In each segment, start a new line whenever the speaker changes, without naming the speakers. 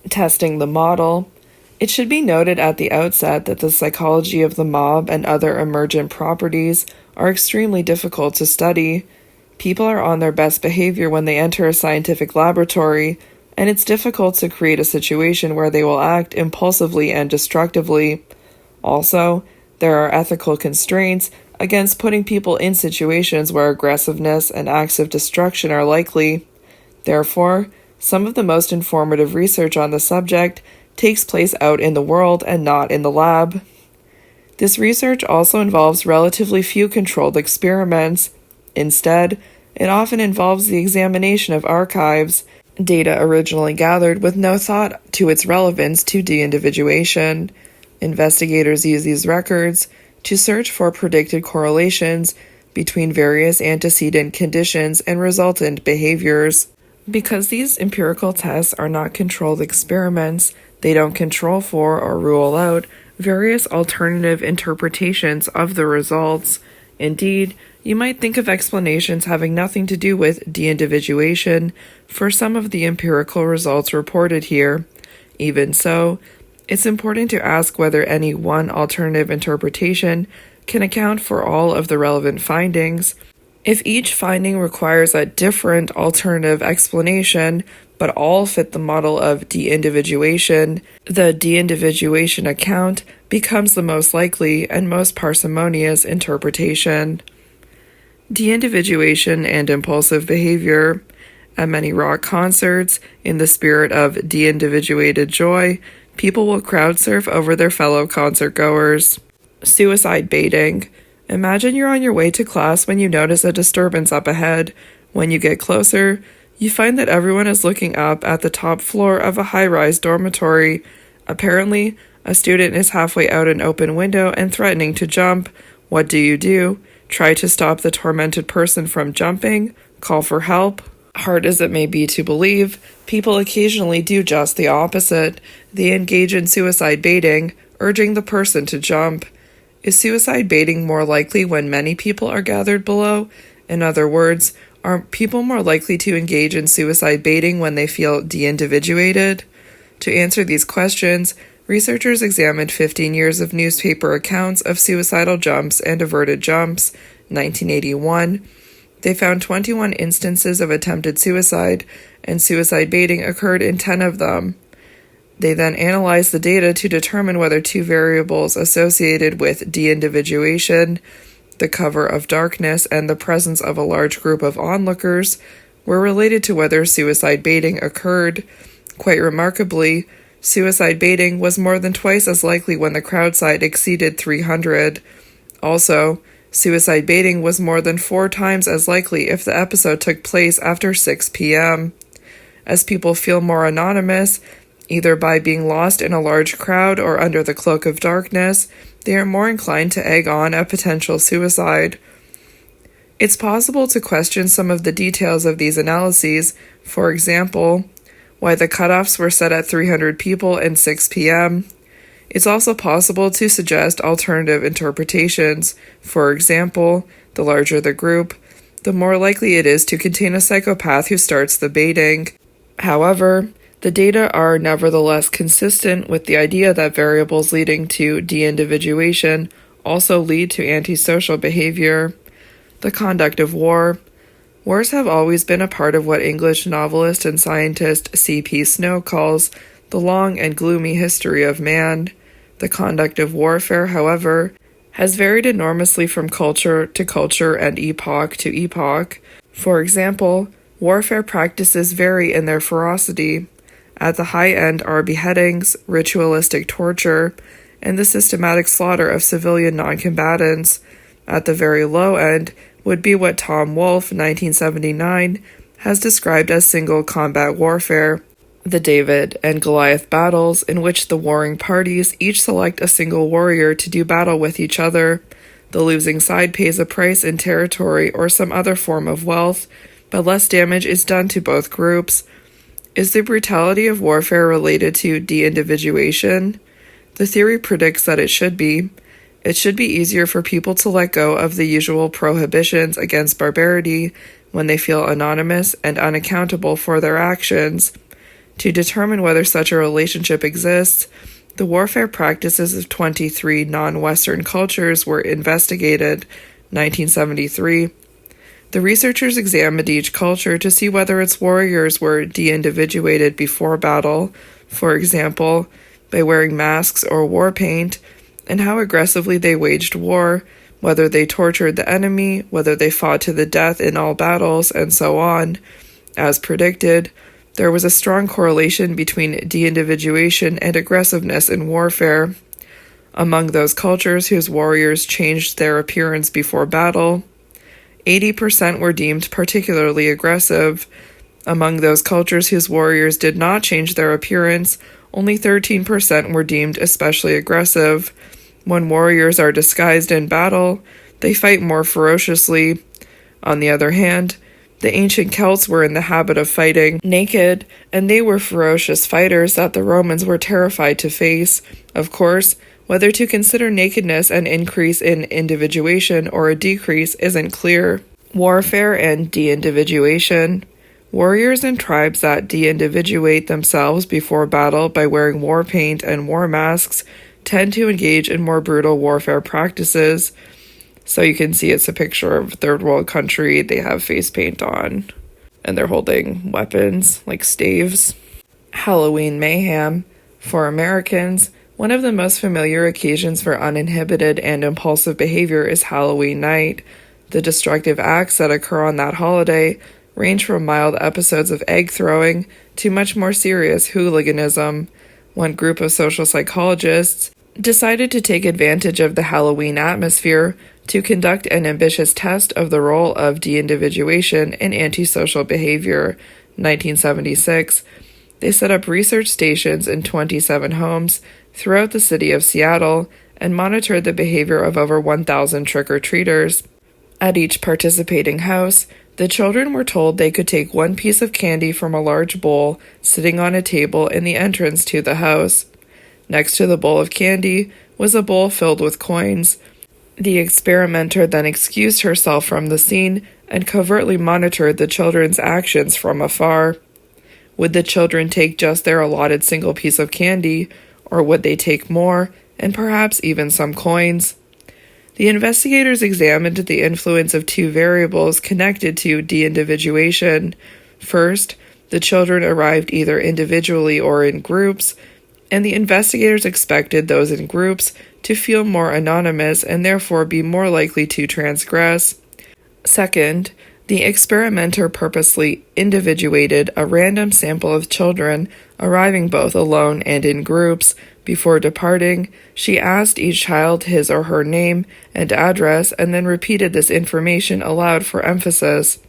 Testing the model. It should be noted at the outset that the psychology of the mob and other emergent properties are extremely difficult to study. People are on their best behavior when they enter a scientific laboratory, and it's difficult to create a situation where they will act impulsively and destructively. Also, there are ethical constraints against putting people in situations where aggressiveness and acts of destruction are likely. Therefore, some of the most informative research on the subject takes place out in the world and not in the lab. This research also involves relatively few controlled experiments. Instead, it often involves the examination of archives, data originally gathered with no thought to its relevance to de-individuation. Investigators use these records to search for predicted correlations between various antecedent conditions and resultant behaviors. Because these empirical tests are not controlled experiments, they don't control for or rule out various alternative interpretations of the results. Indeed, you might think of explanations having nothing to do with de-individuation for some of the empirical results reported here. Even so, it's important to ask whether any one alternative interpretation can account for all of the relevant findings. If each finding requires a different alternative explanation, but all fit the model of de-individuation, the de-individuation account becomes the most likely and most parsimonious interpretation. De-individuation and impulsive behavior. At many rock concerts, in the spirit of de-individuated joy, people will crowd surf over their fellow concertgoers. Suicide baiting. Imagine you're on your way to class when you notice a disturbance up ahead. When you get closer, you find that everyone is looking up at the top floor of a high-rise dormitory. Apparently, a student is halfway out an open window and threatening to jump. What do? Try to stop the tormented person from jumping? Call for help? Hard as it may be to believe, people occasionally do just the opposite. They engage in suicide baiting, urging the person to jump. Is suicide baiting more likely when many people are gathered below? In other words, are people more likely to engage in suicide baiting when they feel de-individuated? To answer these questions, researchers examined 15 years of newspaper accounts of suicidal jumps and averted jumps. 1981. They found 21 instances of attempted suicide, and suicide baiting occurred in 10 of them. They then analyzed the data to determine whether two variables associated with de-individuation, the cover of darkness and the presence of a large group of onlookers, were related to whether suicide baiting occurred. Quite remarkably, suicide baiting was more than twice as likely when the crowd size exceeded 300. Also, suicide baiting was more than 4 times as likely if the episode took place after 6 p.m. As people feel more anonymous, either by being lost in a large crowd or under the cloak of darkness, they are more inclined to egg on a potential suicide. It's possible to question some of the details of these analyses, for example, why the cutoffs were set at 300 people and 6 p.m. It's also possible to suggest alternative interpretations. For example, the larger the group, the more likely it is to contain a psychopath who starts the baiting. However, the data are nevertheless consistent with the idea that variables leading to de-individuation also lead to antisocial behavior. The conduct of war. Wars have always been a part of what English novelist and scientist C.P. Snow calls the long and gloomy history of man. The conduct of warfare, however, has varied enormously from culture to culture and epoch to epoch. For example, warfare practices vary in their ferocity. At the high end are beheadings, ritualistic torture, and the systematic slaughter of civilian non-combatants. At the very low end would be what Tom Wolfe, 1979, has described as single combat warfare, the David and Goliath battles in which the warring parties each select a single warrior to do battle with each other. The losing side pays a price in territory or some other form of wealth, but less damage is done to both groups. Is the brutality of warfare related to de-individuation? The theory predicts that it should be. It should be easier for people to let go of the usual prohibitions against barbarity when they feel anonymous and unaccountable for their actions. To determine whether such a relationship exists, the warfare practices of 23 non-Western cultures were investigated, 1973. The researchers examined each culture to see whether its warriors were de-individuated before battle, for example, by wearing masks or war paint, and how aggressively they waged war, whether they tortured the enemy, whether they fought to the death in all battles, and so on. As predicted, there was a strong correlation between de-individuation and aggressiveness in warfare. Among those cultures whose warriors changed their appearance before battle, 80% were deemed particularly aggressive. Among those cultures whose warriors did not change their appearance, only 13% were deemed especially aggressive. When warriors are disguised in battle, they fight more ferociously. On the other hand, the ancient Celts were in the habit of fighting naked, and they were ferocious fighters that the Romans were terrified to face. Of course, whether to consider nakedness an increase in individuation or a decrease isn't clear. Warfare and de-individuation. Warriors and tribes that de-individuate themselves before battle by wearing war paint and war masks tend to engage in more brutal warfare practices. So you can see it's a picture of a third world country. They have face paint on, and they're holding weapons like staves. Halloween mayhem. For Americans, one of the most familiar occasions for uninhibited and impulsive behavior is Halloween night. The destructive acts that occur on that holiday range from mild episodes of egg throwing to much more serious hooliganism. One group of social psychologists decided to take advantage of the Halloween atmosphere to conduct an ambitious test of the role of de-individuation in antisocial behavior, 1976. They set up research stations in 27 homes throughout the city of Seattle and monitored the behavior of over 1,000 trick-or-treaters. At each participating house, the children were told they could take one piece of candy from a large bowl sitting on a table in the entrance to the house. Next to the bowl of candy was a bowl filled with coins. The experimenter then excused herself from the scene and covertly monitored the children's actions from afar. Would the children take just their allotted single piece of candy, or would they take more, and perhaps even some coins? The investigators examined the influence of two variables connected to de-individuation. First, the children arrived either individually or in groups, and the investigators expected those in groups to feel more anonymous and therefore be more likely to transgress. Second, the experimenter purposely individuated a random sample of children arriving both alone and in groups. Before departing, she asked each child his or her name and address and then repeated this information aloud for emphasis.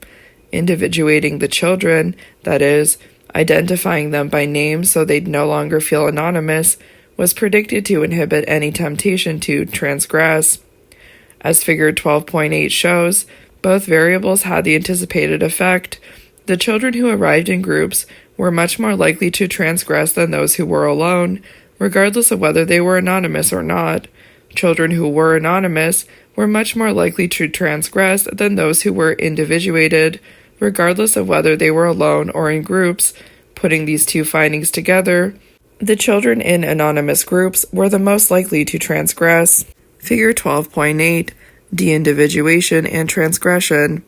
Individuating the children, that is, identifying them by name so they'd no longer feel anonymous, was predicted to inhibit any temptation to transgress. As figure 12.8 shows, both variables had the anticipated effect. The children who arrived in groups were much more likely to transgress than those who were alone, regardless of whether they were anonymous or not. Children who were anonymous were much more likely to transgress than those who were individuated, regardless of whether they were alone or in groups. Putting these two findings together, the children in anonymous groups were the most likely to transgress. Figure 12.8, de-individuation and transgression.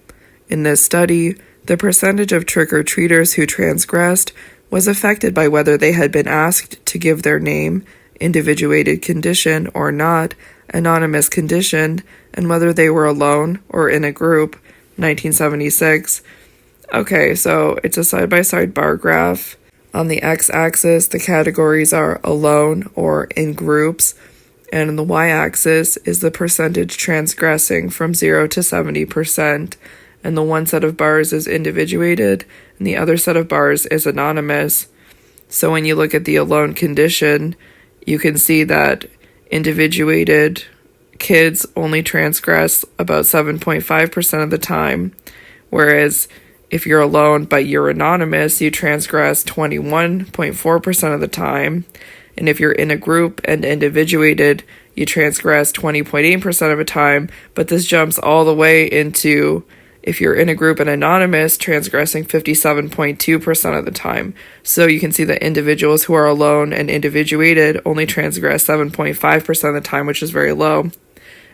In this study, the percentage of trick-or-treaters who transgressed was affected by whether they had been asked to give their name, individuated condition or not, anonymous condition, and whether they were alone or in a group, 1976. Okay, so it's a side-by-side bar graph. On the x-axis, the categories are alone or in groups, and on the y-axis is the percentage transgressing from 0 to 70%, and the one set of bars is individuated, and the other set of bars is anonymous. So when you look at the alone condition, you can see that individuated kids only transgress about 7.5% of the time, whereas if you're alone but you're anonymous, you transgress 21.4% of the time. And if you're in a group and individuated, you transgress 20.8% of the time. But this jumps all the way into If you're in a group and anonymous, transgressing 57.2% of the time. So you can see that individuals who are alone and individuated only transgress 7.5% of the time, which is very low.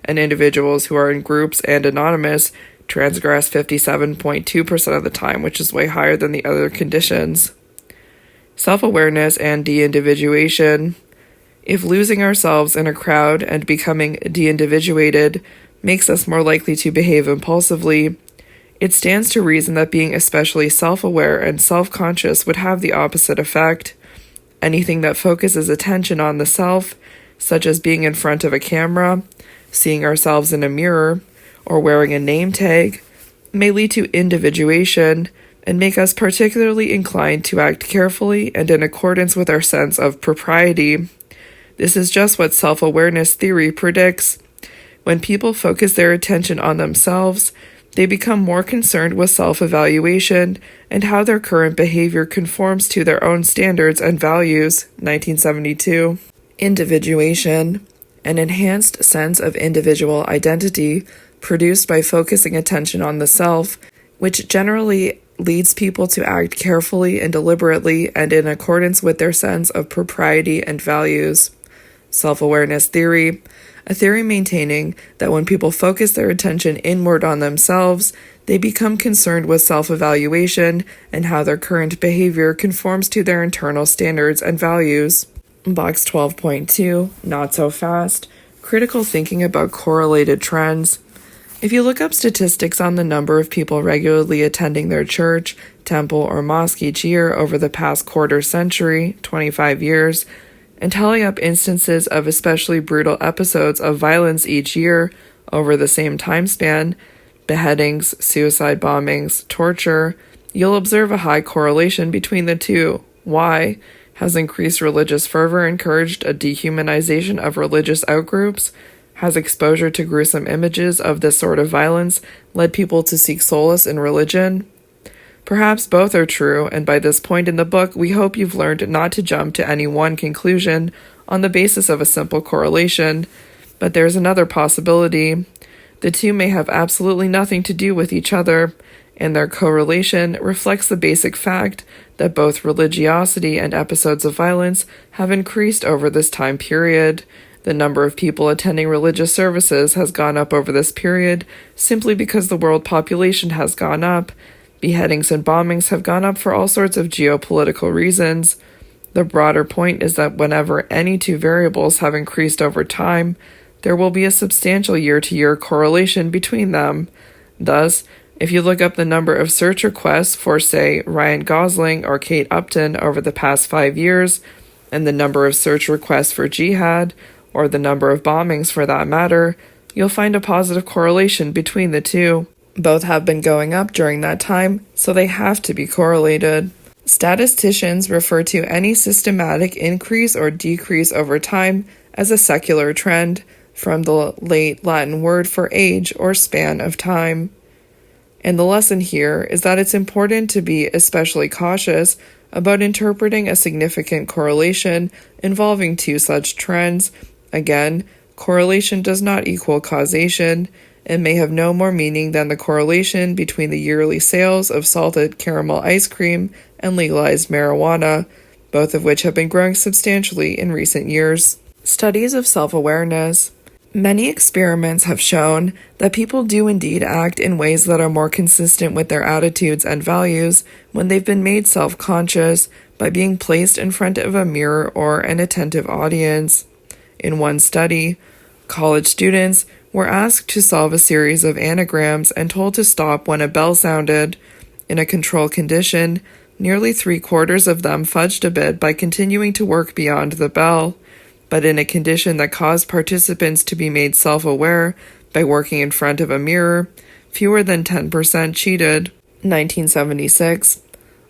And individuals who are in groups and anonymous transgress 57.2% of the time, which is way higher than the other conditions. Self-awareness and de-individuation. If losing ourselves in a crowd and becoming de-individuated makes us more likely to behave impulsively, it stands to reason that being especially self-aware and self-conscious would have the opposite effect. Anything that focuses attention on the self, such as being in front of a camera, seeing ourselves in a mirror, or wearing a name tag, may lead to individuation and make us particularly inclined to act carefully and in accordance with our sense of propriety. This is just what self-awareness theory predicts. When people focus their attention on themselves, they become more concerned with self-evaluation and how their current behavior conforms to their own standards and values. 1972. Individuation. An enhanced sense of individual identity produced by focusing attention on the self, which generally leads people to act carefully and deliberately and in accordance with their sense of propriety and values. Self-awareness theory. A theory maintaining that when people focus their attention inward on themselves, they become concerned with self-evaluation and how their current behavior conforms to their internal standards and values. Box 12.2, Not So Fast, Critical Thinking About Correlated Trends. If you look up statistics on the number of people regularly attending their church, temple, or mosque each year over the past quarter century, 25 years, and tally up instances of especially brutal episodes of violence each year over the same time span, beheadings, suicide bombings, torture, you'll observe a high correlation between the two. Why? Has increased religious fervor encouraged a dehumanization of religious outgroups? Has exposure to gruesome images of this sort of violence led people to seek solace in religion? Perhaps both are true, and by this point in the book, we hope you've learned not to jump to any one conclusion on the basis of a simple correlation, but there's another possibility. The two may have absolutely nothing to do with each other, and their correlation reflects the basic fact that both religiosity and episodes of violence have increased over this time period. The number of people attending religious services has gone up over this period simply because the world population has gone up. Beheadings and bombings have gone up for all sorts of geopolitical reasons. The broader point is that whenever any two variables have increased over time, there will be a substantial year-to-year correlation between them. Thus, if you look up the number of search requests for, say, Ryan Gosling or Kate Upton over the past 5 years, and the number of search requests for jihad, or the number of bombings for that matter, you'll find a positive correlation between the two. Both have been going up during that time, so they have to be correlated. Statisticians refer to any systematic increase or decrease over time as a secular trend, from the late Latin word for age or span of time. And the lesson here is that it's important to be especially cautious about interpreting a significant correlation involving two such trends. Again, correlation does not equal causation. It may have no more meaning than the correlation between the yearly sales of salted caramel ice cream and legalized marijuana, both of which have been growing substantially in recent years. Studies of self-awareness. Many experiments have shown that people do indeed act in ways that are more consistent with their attitudes and values when they've been made self-conscious by being placed in front of a mirror or an attentive audience. In one study, college students were asked to solve a series of anagrams and told to stop when a bell sounded. In a control condition, nearly 3/4 of them fudged a bit by continuing to work beyond the bell. But in a condition that caused participants to be made self-aware by working in front of a mirror, fewer than 10% cheated. 1976.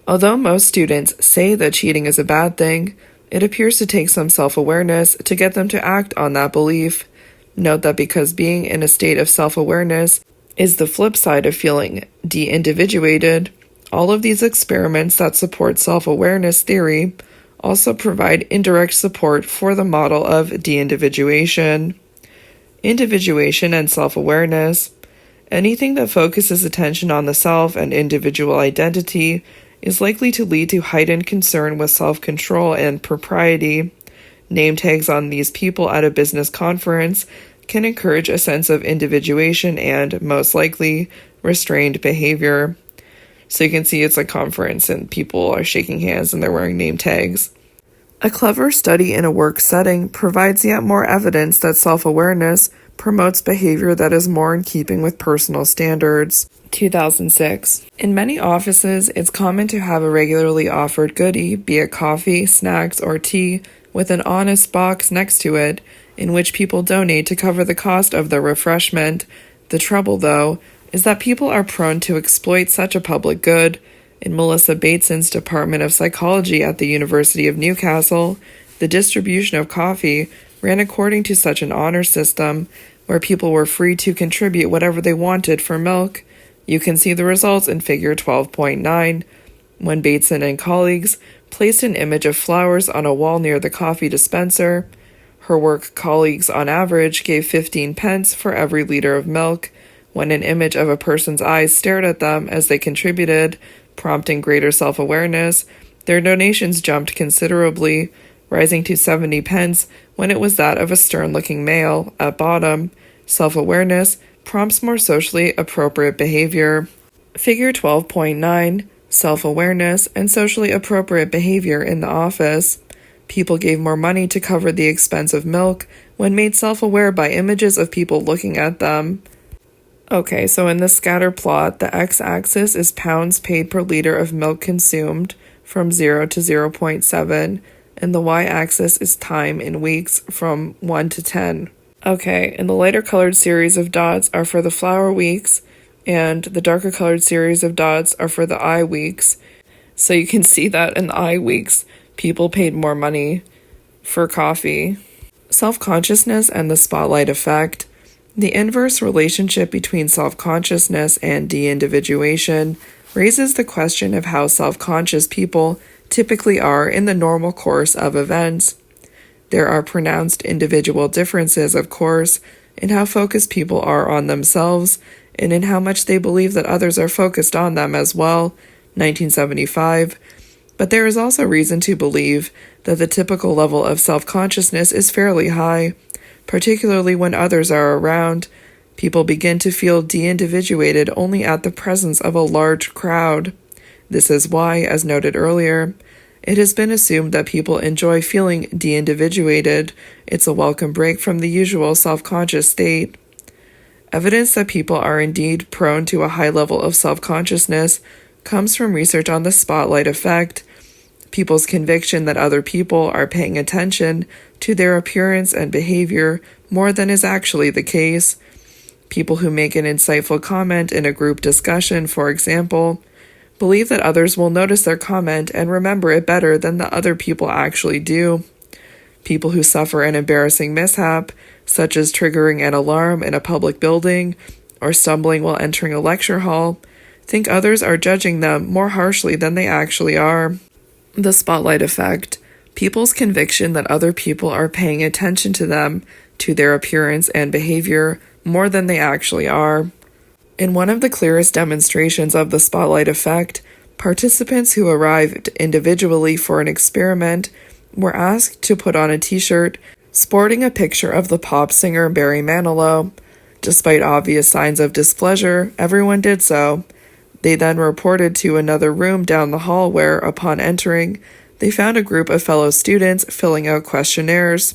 Although most students say that cheating is a bad thing, it appears to take some self-awareness to get them to act on that belief. Note that because being in a state of self-awareness is the flip side of feeling de-individuated, all of these experiments that support self-awareness theory also provide indirect support for the model of de-individuation. Individuation and self-awareness. Anything that focuses attention on the self and individual identity is likely to lead to heightened concern with self-control and propriety. Name tags on these people at a business conference can encourage a sense of individuation and, most likely, restrained behavior. So you can see it's a conference and people are shaking hands and they're wearing name tags. A clever study in a work setting provides yet more evidence that self-awareness promotes behavior that is more in keeping with personal standards. 2006. In many offices, it's common to have a regularly offered goodie, be it coffee, snacks, or tea, with an honest box next to it, in which people donate to cover the cost of the refreshment. The trouble, though, is that people are prone to exploit such a public good. In Melissa Bateson's Department of Psychology at the University of Newcastle, the distribution of coffee ran according to such an honor system, where people were free to contribute whatever they wanted for milk. You can see the results in Figure 12.9. When Bateson and colleagues placed an image of flowers on a wall near the coffee dispenser, her work colleagues on average gave 15 pence for every liter of milk. When an image of a person's eyes stared at them as they contributed, prompting greater self-awareness, their donations jumped considerably, rising to 70 pence when it was that of a stern-looking male. At bottom, self-awareness prompts more socially appropriate behavior. Figure 12.9, self-awareness and socially appropriate behavior in the office. People gave more money to cover the expense of milk when made self-aware by images of people looking at them. Okay, so in the scatter plot, the x-axis is pounds paid per liter of milk consumed from 0 to 0.7, and the y-axis is time in weeks from 1 to 10. Okay, and the lighter colored series of dots are for the flower weeks, and the darker colored series of dots are for the I weeks. So you can see that in the I weeks, people paid more money for coffee. Self-consciousness and the spotlight effect. The inverse relationship between self-consciousness and de-individuation raises the question of how self-conscious people typically are in the normal course of events. There are pronounced individual differences, of course, in how focused people are on themselves and in how much they believe that others are focused on them as well, 1975. But there is also reason to believe that the typical level of self-consciousness is fairly high. Particularly when others are around, people begin to feel de-individuated only at the presence of a large crowd. This is why, as noted earlier, it has been assumed that people enjoy feeling de-individuated. It's a welcome break from the usual self-conscious state. Evidence that people are indeed prone to a high level of self-consciousness comes from research on the spotlight effect. People's conviction that other people are paying attention to their appearance and behavior more than is actually the case. People who make an insightful comment in a group discussion, for example, believe that others will notice their comment and remember it better than the other people actually do. People who suffer an embarrassing mishap, such as triggering an alarm in a public building or stumbling while entering a lecture hall, think others are judging them more harshly than they actually are. The spotlight effect. People's conviction that other people are paying attention to them, to their appearance and behavior, more than they actually are. In one of the clearest demonstrations of the spotlight effect, participants who arrived individually for an experiment were asked to put on a t-shirt sporting a picture of the pop singer Barry Manilow. Despite obvious signs of displeasure, everyone did so. They then reported to another room down the hall where, upon entering, they found a group of fellow students filling out questionnaires.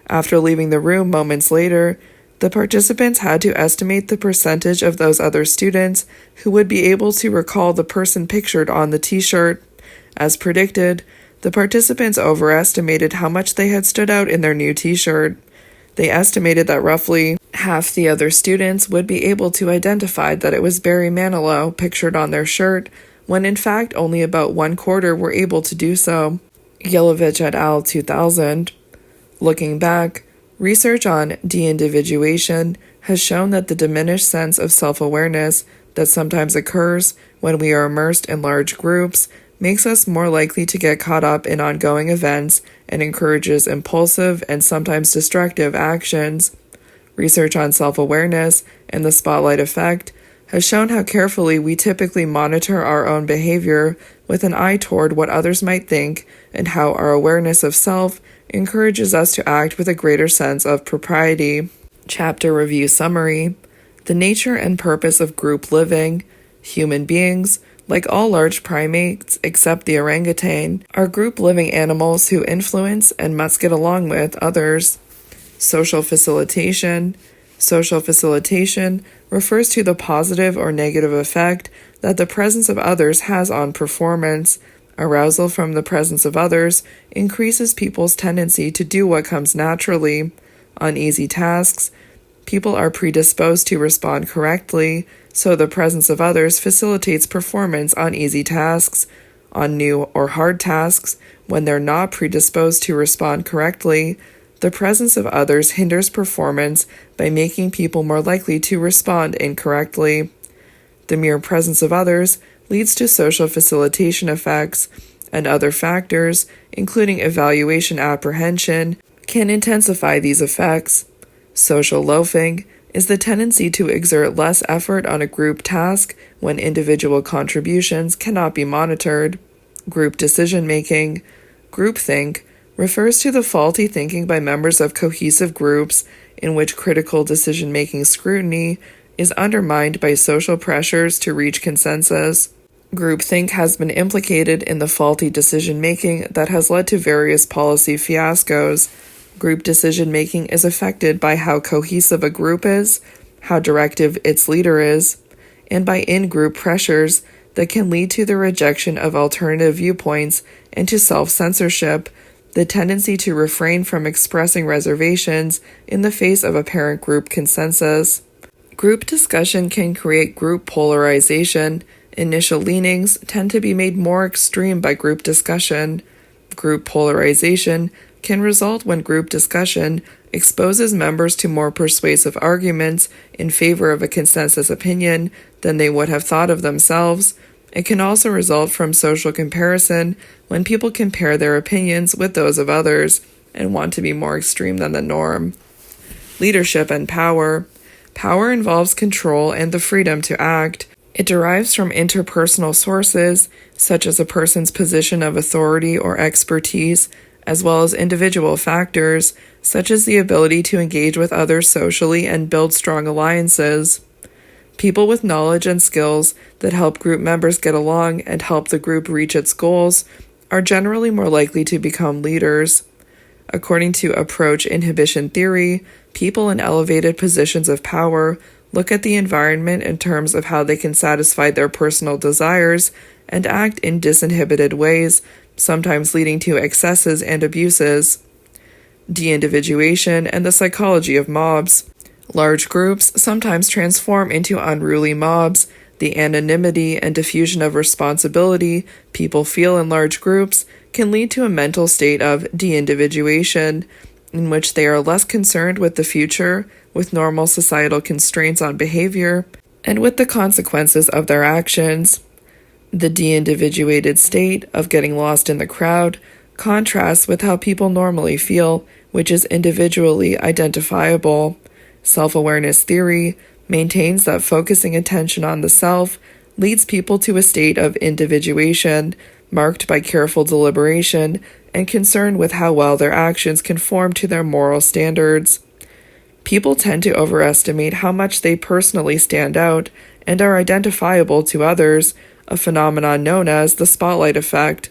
After leaving the room moments later, the participants had to estimate the percentage of those other students who would be able to recall the person pictured on the t-shirt. As predicted, the participants overestimated how much they had stood out in their new t-shirt. They estimated that roughly half the other students would be able to identify that it was Barry Manilow pictured on their shirt, when in fact only about 1/4 were able to do so. Yelovich et al. 2000. Looking back, research on de-individuation has shown that the diminished sense of self-awareness that sometimes occurs when we are immersed in large groups makes us more likely to get caught up in ongoing events and encourages impulsive and sometimes destructive actions. Research on self-awareness and the spotlight effect has shown how carefully we typically monitor our own behavior with an eye toward what others might think, and how our awareness of self encourages us to act with a greater sense of propriety. Chapter Review Summary. The nature and purpose of group living. Human beings, like all large primates except the orangutan, are group living animals who influence and must get along with others. Social facilitation. Social facilitation refers to the positive or negative effect that the presence of others has on performance. Arousal from the presence of others increases people's tendency to do what comes naturally. On easy tasks, people are predisposed to respond correctly, so the presence of others facilitates performance on easy tasks. On new or hard tasks, when they're not predisposed to respond correctly, the presence of others hinders performance by making people more likely to respond incorrectly. The mere presence of others leads to social facilitation effects, and other factors, including evaluation apprehension, can intensify these effects. Social loafing is the tendency to exert less effort on a group task when individual contributions cannot be monitored. Group decision-making. Groupthink refers to the faulty thinking by members of cohesive groups in which critical decision-making scrutiny is undermined by social pressures to reach consensus. Groupthink has been implicated in the faulty decision-making that has led to various policy fiascos. Group decision-making is affected by how cohesive a group is, how directive its leader is, and by in-group pressures that can lead to the rejection of alternative viewpoints and to self-censorship, the tendency to refrain from expressing reservations in the face of apparent group consensus. Group discussion can create group polarization. Initial leanings tend to be made more extreme by group discussion. Group polarization can result when group discussion exposes members to more persuasive arguments in favor of a consensus opinion than they would have thought of themselves. It can also result from social comparison when people compare their opinions with those of others and want to be more extreme than the norm. Leadership and power. Power involves control and the freedom to act. It derives from interpersonal sources, such as a person's position of authority or expertise, as well as individual factors, such as the ability to engage with others socially and build strong alliances. People with knowledge and skills that help group members get along and help the group reach its goals are generally more likely to become leaders. According to approach inhibition theory, people in elevated positions of power look at the environment in terms of how they can satisfy their personal desires and act in disinhibited ways, sometimes leading to excesses and abuses. De-individuation and the psychology of mobs. Large groups sometimes transform into unruly mobs. The anonymity and diffusion of responsibility people feel in large groups can lead to a mental state of de-individuation, in which they are less concerned with the future, with normal societal constraints on behavior, and with the consequences of their actions. The de-individuated state of getting lost in the crowd contrasts with how people normally feel, which is individually identifiable. Self-awareness theory maintains that focusing attention on the self leads people to a state of individuation, marked by careful deliberation and concern with how well their actions conform to their moral standards. People tend to overestimate how much they personally stand out and are identifiable to others, a phenomenon known as the spotlight effect.